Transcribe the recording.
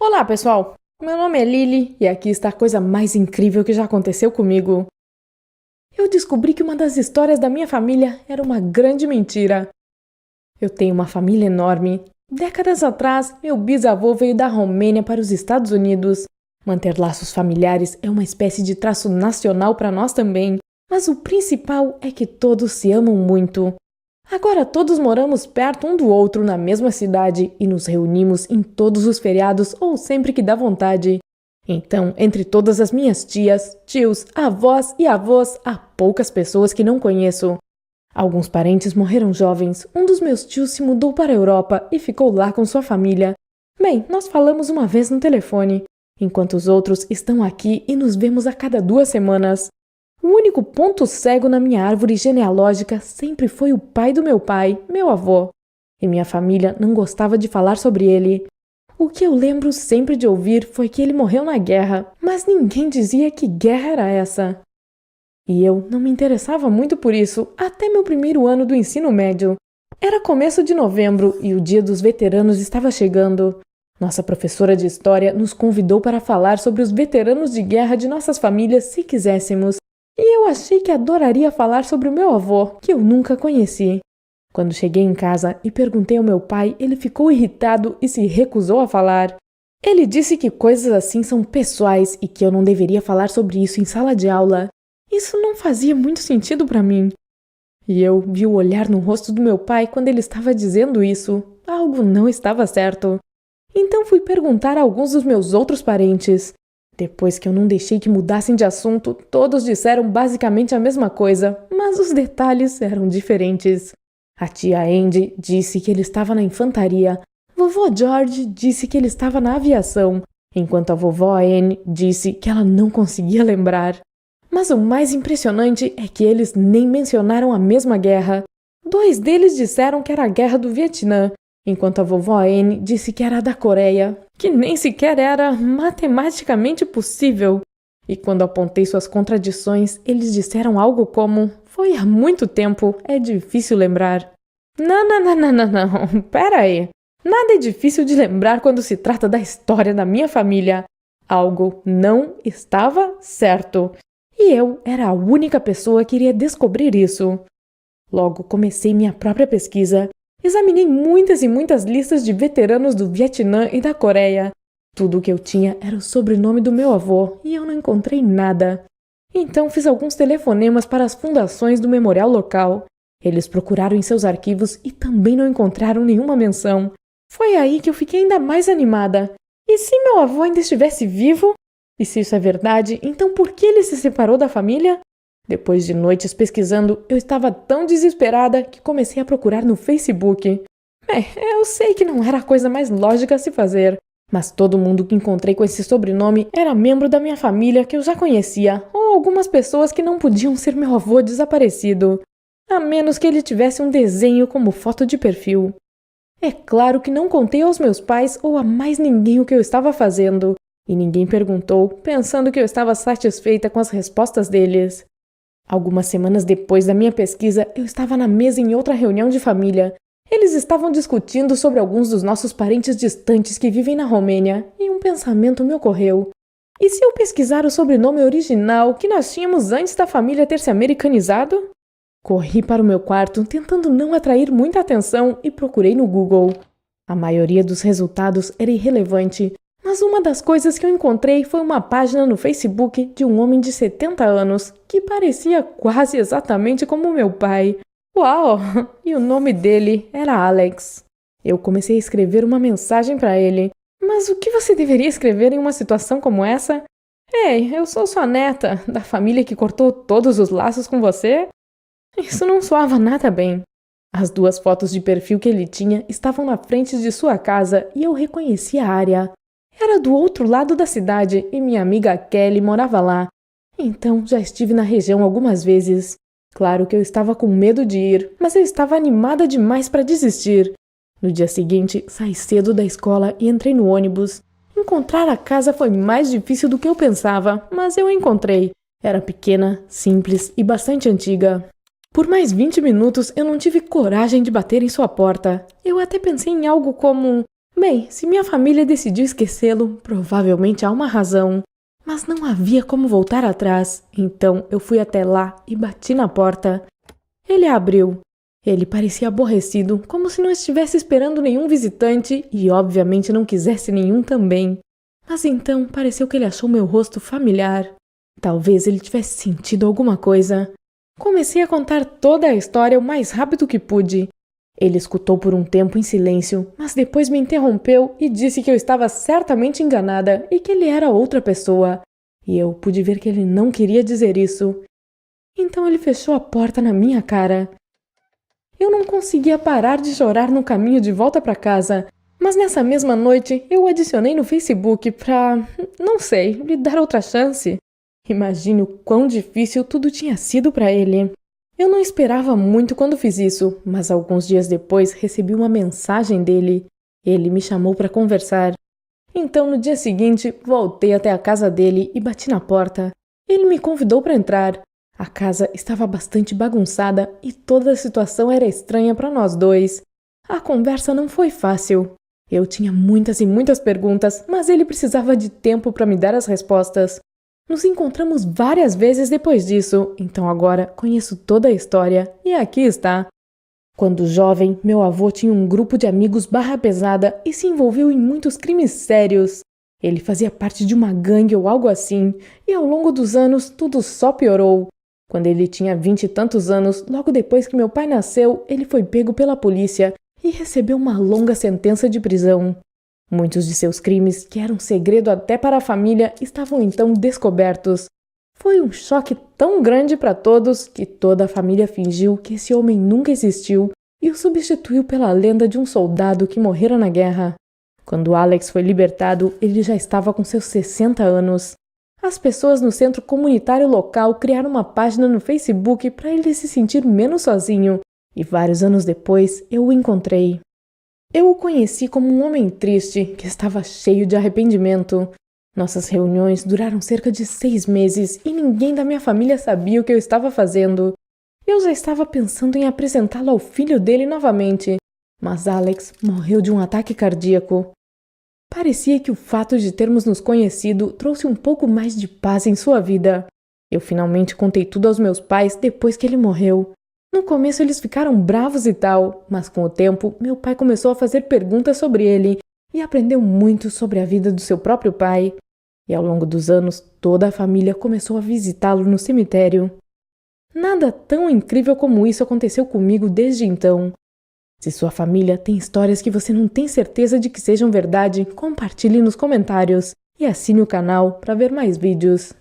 Olá, pessoal! Meu nome é Lily e aqui está a coisa mais incrível que já aconteceu comigo. Eu descobri que uma das histórias da minha família era uma grande mentira. Eu tenho uma família enorme. Décadas atrás, meu bisavô veio da Romênia para os Estados Unidos. Manter laços familiares é uma espécie de traço nacional para nós também, mas o principal é que todos se amam muito. Agora todos moramos perto um do outro na mesma cidade e nos reunimos em todos os feriados ou sempre que dá vontade. Então, entre todas as minhas tias, tios, avós e avós, há poucas pessoas que não conheço. Alguns parentes morreram jovens, um dos meus tios se mudou para a Europa e ficou lá com sua família. Bem, nós falamos uma vez no telefone, enquanto os outros estão aqui e nos vemos a cada 2 semanas. O único ponto cego na minha árvore genealógica sempre foi o pai do meu pai, meu avô. E minha família não gostava de falar sobre ele. O que eu lembro sempre de ouvir foi que ele morreu na guerra, mas ninguém dizia que guerra era essa. E eu não me interessava muito por isso até meu primeiro ano do ensino médio. Era começo de novembro e o Dia dos Veteranos estava chegando. Nossa professora de história nos convidou para falar sobre os veteranos de guerra de nossas famílias se quiséssemos. E eu achei que adoraria falar sobre o meu avô, que eu nunca conheci. Quando cheguei em casa e perguntei ao meu pai, ele ficou irritado e se recusou a falar. Ele disse que coisas assim são pessoais e que eu não deveria falar sobre isso em sala de aula. Isso não fazia muito sentido para mim. E eu vi o olhar no rosto do meu pai quando ele estava dizendo isso. Algo não estava certo. Então fui perguntar a alguns dos meus outros parentes. Depois que eu não deixei que mudassem de assunto, todos disseram basicamente a mesma coisa, mas os detalhes eram diferentes. A tia Andy disse que ele estava na infantaria, vovô George disse que ele estava na aviação, enquanto a vovó Anne disse que ela não conseguia lembrar. Mas o mais impressionante é que eles nem mencionaram a mesma guerra. 2 deles disseram que era a guerra do Vietnã, enquanto a vovó Anne disse que era a da Coreia, que nem sequer era matematicamente possível. E quando apontei suas contradições, eles disseram algo como: foi há muito tempo, é difícil lembrar. Não, pera aí. Nada é difícil de lembrar quando se trata da história da minha família. Algo não estava certo. E eu era a única pessoa que iria descobrir isso. Logo comecei minha própria pesquisa. Examinei muitas e muitas listas de veteranos do Vietnã e da Coreia. Tudo o que eu tinha era o sobrenome do meu avô e eu não encontrei nada. Então fiz alguns telefonemas para as fundações do memorial local. Eles procuraram em seus arquivos e também não encontraram nenhuma menção. Foi aí que eu fiquei ainda mais animada. E se meu avô ainda estivesse vivo? E se isso é verdade, então por que ele se separou da família? Depois de noites pesquisando, eu estava tão desesperada que comecei a procurar no Facebook. Eu sei que não era a coisa mais lógica a se fazer, mas todo mundo que encontrei com esse sobrenome era membro da minha família que eu já conhecia, ou algumas pessoas que não podiam ser meu avô desaparecido, a menos que ele tivesse um desenho como foto de perfil. É claro que não contei aos meus pais ou a mais ninguém o que eu estava fazendo, e ninguém perguntou, pensando que eu estava satisfeita com as respostas deles. Algumas semanas depois da minha pesquisa, eu estava na mesa em outra reunião de família. Eles estavam discutindo sobre alguns dos nossos parentes distantes que vivem na Romênia, e um pensamento me ocorreu. E se eu pesquisar o sobrenome original que nós tínhamos antes da família ter se americanizado? Corri para o meu quarto, tentando não atrair muita atenção, e procurei no Google. A maioria dos resultados era irrelevante, mas uma das coisas que eu encontrei foi uma página no Facebook de um homem de 70 anos, que parecia quase exatamente como meu pai. Uau! E o nome dele era Alex. Eu comecei a escrever uma mensagem para ele. Mas o que você deveria escrever em uma situação como essa? Ei, eu sou sua neta, da família que cortou todos os laços com você? Isso não soava nada bem. As 2 fotos de perfil que ele tinha estavam na frente de sua casa e eu reconheci a área. Era do outro lado da cidade e minha amiga Kelly morava lá. Então já estive na região algumas vezes. Claro que eu estava com medo de ir, mas eu estava animada demais para desistir. No dia seguinte, saí cedo da escola e entrei no ônibus. Encontrar a casa foi mais difícil do que eu pensava, mas eu a encontrei. Era pequena, simples e bastante antiga. Por mais 20 minutos eu não tive coragem de bater em sua porta. Eu até pensei em algo como: Bem, se minha família decidiu esquecê-lo, provavelmente há uma razão. Mas não havia como voltar atrás, então eu fui até lá e bati na porta. Ele abriu. Ele parecia aborrecido, como se não estivesse esperando nenhum visitante e obviamente não quisesse nenhum também. Mas então pareceu que ele achou meu rosto familiar. Talvez ele tivesse sentido alguma coisa. Comecei a contar toda a história o mais rápido que pude. Ele escutou por um tempo em silêncio, mas depois me interrompeu e disse que eu estava certamente enganada e que ele era outra pessoa. E eu pude ver que ele não queria dizer isso. Então ele fechou a porta na minha cara. Eu não conseguia parar de chorar no caminho de volta para casa, mas nessa mesma noite eu o adicionei no Facebook pra, não sei, lhe dar outra chance. Imagine o quão difícil tudo tinha sido para ele. Eu não esperava muito quando fiz isso, mas alguns dias depois recebi uma mensagem dele. Ele me chamou para conversar. Então, no dia seguinte, voltei até a casa dele e bati na porta. Ele me convidou para entrar. A casa estava bastante bagunçada e toda a situação era estranha para nós dois. A conversa não foi fácil. Eu tinha muitas e muitas perguntas, mas ele precisava de tempo para me dar as respostas. Nos encontramos várias vezes depois disso, então agora conheço toda a história e aqui está. Quando jovem, meu avô tinha um grupo de amigos barra pesada e se envolveu em muitos crimes sérios. Ele fazia parte de uma gangue ou algo assim, e ao longo dos anos tudo só piorou. Quando ele tinha 20 e tantos anos, logo depois que meu pai nasceu, ele foi pego pela polícia e recebeu uma longa sentença de prisão. Muitos de seus crimes, que eram segredo até para a família, estavam então descobertos. Foi um choque tão grande para todos que toda a família fingiu que esse homem nunca existiu e o substituiu pela lenda de um soldado que morrera na guerra. Quando Alex foi libertado, ele já estava com seus 60 anos. As pessoas no centro comunitário local criaram uma página no Facebook para ele se sentir menos sozinho, e vários anos depois eu o encontrei. Eu o conheci como um homem triste que estava cheio de arrependimento. Nossas reuniões duraram cerca de 6 meses e ninguém da minha família sabia o que eu estava fazendo. Eu já estava pensando em apresentá-lo ao filho dele novamente, mas Alex morreu de um ataque cardíaco. Parecia que o fato de termos nos conhecido trouxe um pouco mais de paz em sua vida. Eu finalmente contei tudo aos meus pais depois que ele morreu. No começo eles ficaram bravos e tal, mas com o tempo meu pai começou a fazer perguntas sobre ele e aprendeu muito sobre a vida do seu próprio pai. E ao longo dos anos, toda a família começou a visitá-lo no cemitério. Nada tão incrível como isso aconteceu comigo desde então. Se sua família tem histórias que você não tem certeza de que sejam verdade, compartilhe nos comentários e assine o canal para ver mais vídeos.